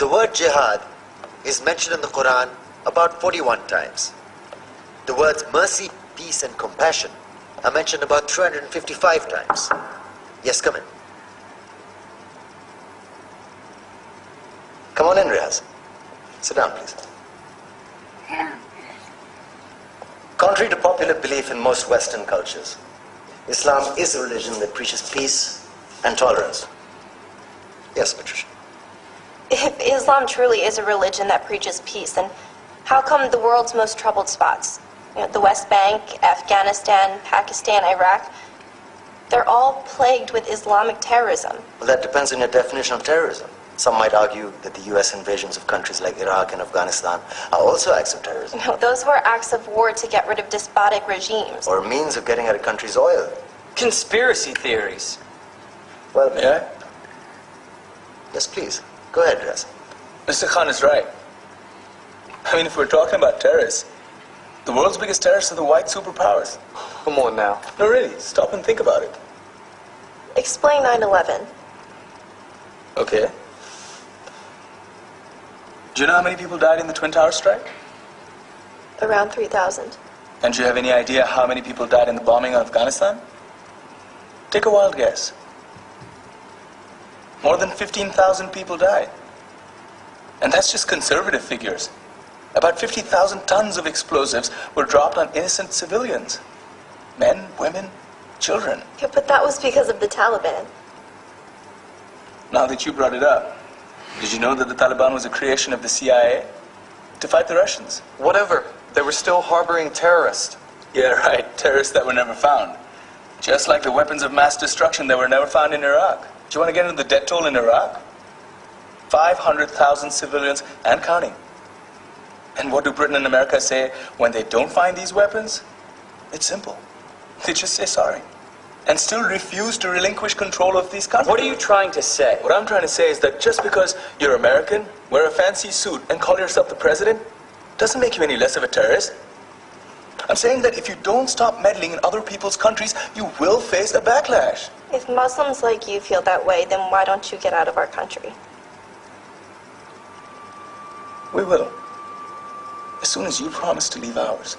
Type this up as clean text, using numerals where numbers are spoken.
The word jihad is mentioned in the Quran about 41 times. The words mercy, peace, and compassion are mentioned about 355 times. Yes, come in. Come on in, Riaz. Sit down, please. Contrary to popular belief in most Western cultures, Islam is a religion that preaches peace and tolerance. Yes, Patricia. If Islam truly is a religion that preaches peace, then how come the world's most troubled spots, the West Bank, Afghanistan, Pakistan, Iraq, they're all plagued with Islamic terrorism? Well, that depends on your definition of terrorism. Some might argue that the U.S. invasions of countries like Iraq and Afghanistan are also acts of terrorism. No, those were acts of war to get rid of despotic regimes. Or a means of getting at a country's oil. Conspiracy theories. Well, May I? Yes, please. Go ahead, Riaz. Mr. Khan is right. I mean, if we're talking about terrorists, the world's biggest terrorists are the white superpowers. Come on now. No, really, stop and think about it. Explain 9/11. Okay. Do you know how many people died in the Twin Towers strike? Around 3,000. And do you have any idea how many people died in the bombing of Afghanistan? Take a wild guess. More than 15,000 people died. And that's just conservative figures. About 50,000 tons of explosives were dropped on innocent civilians. Men, women, children. Yeah, but that was because of the Taliban. Now that you brought it up, did you know that the Taliban was a creation of the CIA to fight the Russians? Whatever. They were still harboring terrorists. Yeah, right. Terrorists that were never found. Just like the weapons of mass destruction that were never found in Iraq. Do you want to get into the death toll in Iraq? 500,000 civilians and counting. And what do Britain and America say when they don't find these weapons? It's simple. They just say sorry. And still refuse to relinquish control of these countries. What are you trying to say? What I'm trying to say is that just because you're American, wear a fancy suit, and call yourself the president, doesn't make you any less of a terrorist. I'm saying that if you don't stop meddling in other people's countries, you will face a backlash. If Muslims like you feel that way, then why don't you get out of our country? We will. As soon as you promise to leave ours.